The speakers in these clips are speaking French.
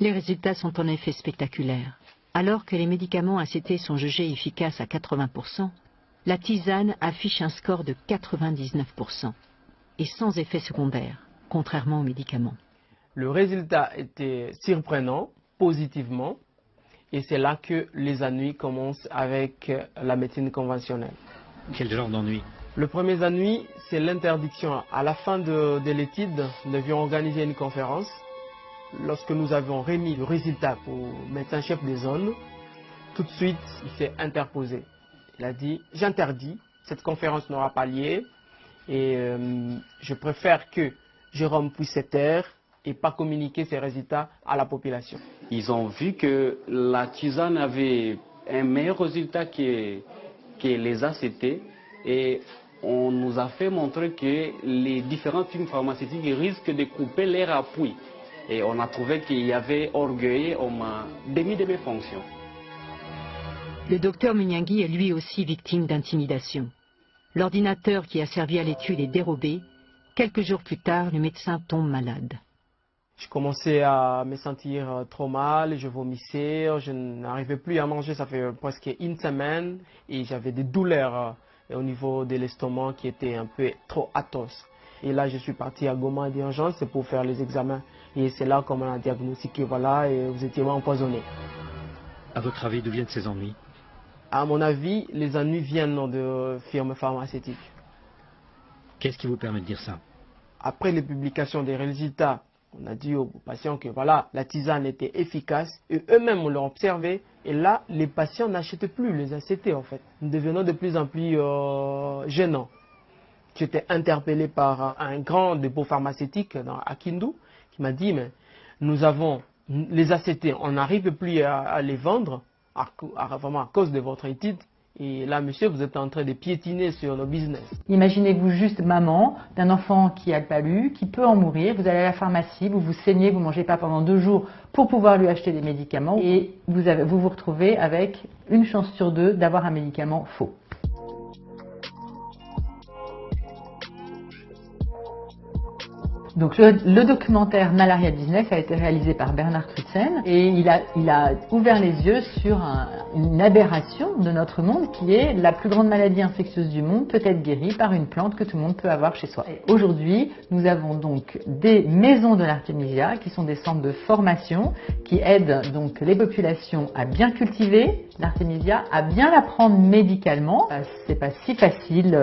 Les résultats sont en effet spectaculaires. Alors que les médicaments ACT sont jugés efficaces à 80%, la tisane affiche un score de 99% et sans effet secondaire, contrairement aux médicaments. Le résultat était surprenant, positivement, et c'est là que les ennuis commencent avec la médecine conventionnelle. Quel genre d'ennui? Le premier ennui, c'est l'interdiction. À la fin de l'étude, nous devions organiser une conférence. Lorsque nous avons remis le résultat au médecin-chef des zones, tout de suite, il s'est interposé. Il a dit « J'interdis, cette conférence n'aura pas lieu et je préfère que Jérôme puisse se taire et pas communiquer ses résultats à la population. » Ils ont vu que la tisane avait un meilleur résultat que les ACT et on nous a fait montrer que les différentes firmes pharmaceutiques risquent de couper leur appui. Et on a trouvé qu'il y avait orgueil, on m'a démis de mes fonctions. Le docteur Munyangui est lui aussi victime d'intimidation. L'ordinateur qui a servi à l'étude est dérobé. Quelques jours plus tard, le médecin tombe malade. Je commençais à me sentir trop mal, je vomissais, je n'arrivais plus à manger, ça fait presque une semaine. Et j'avais des douleurs au niveau de l'estomac qui étaient un peu trop atroces. Et là, je suis parti à Goma d'urgence pour faire les examens. Et c'est là qu'on m'a diagnostiqué, voilà, et vous étiez empoisonné. À votre avis, d'où viennent ces ennuis? À mon avis, les ennuis viennent de firmes pharmaceutiques. Qu'est-ce qui vous permet de dire ça? Après les publications des résultats, on a dit aux patients que voilà, la tisane était efficace et eux-mêmes l'ont observé. Et là, les patients n'achètent plus les ACT en fait. Nous devenons de plus en plus gênants. J'étais interpellé par un grand dépôt pharmaceutique à Kindu qui m'a dit mais nous avons les ACT, on n'arrive plus à les vendre vraiment à cause de votre étude. Et là, monsieur, vous êtes en train de piétiner sur nos business. Imaginez-vous juste maman d'un enfant qui a le palu, qui peut en mourir. Vous allez à la pharmacie, vous vous saignez, vous ne mangez pas pendant 2 jours pour pouvoir lui acheter des médicaments. Et vous vous retrouvez avec une chance sur 2 d'avoir un médicament faux. Donc le documentaire Malaria 19 a été réalisé par Bernard Crutzen et il a ouvert les yeux sur une aberration de notre monde qui est la plus grande maladie infectieuse du monde peut être guérie par une plante que tout le monde peut avoir chez soi. Aujourd'hui, nous avons donc des maisons de l'artémisia qui sont des centres de formation qui aident donc les populations à bien cultiver l'artémisia, à bien la prendre médicalement. C'est pas si facile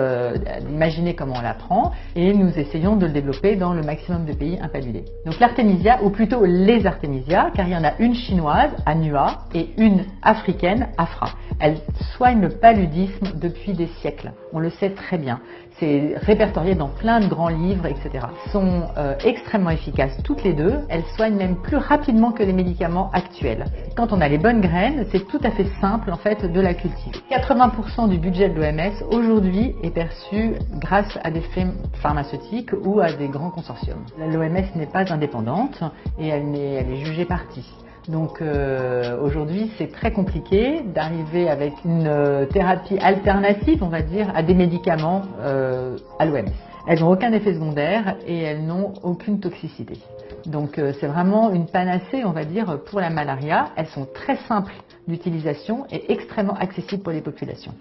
d'imaginer comment on la prend et nous essayons de le développer dans le maximum de pays impaludés. Donc l'artémisia, ou plutôt les artémisias, car il y en a une chinoise, Anua, et une africaine, Afra. Elles soignent le paludisme depuis des siècles. On le sait très bien. C'est répertorié dans plein de grands livres, etc. Elles sont extrêmement efficaces toutes les deux. Elles soignent même plus rapidement que les médicaments actuels. Quand on a les bonnes graines, c'est tout à fait simple en fait de la cultiver. 80% du budget de l'OMS aujourd'hui est perçu grâce à des firmes pharmaceutiques ou à des grands consortiums. L'OMS n'est pas indépendante et elle est jugée partie. Donc aujourd'hui, c'est très compliqué d'arriver avec une thérapie alternative, on va dire, à des médicaments à l'OMS. Elles n'ont aucun effet secondaire et elles n'ont aucune toxicité. Donc c'est vraiment une panacée, on va dire, pour la malaria. Elles sont très simples d'utilisation et extrêmement accessibles pour les populations.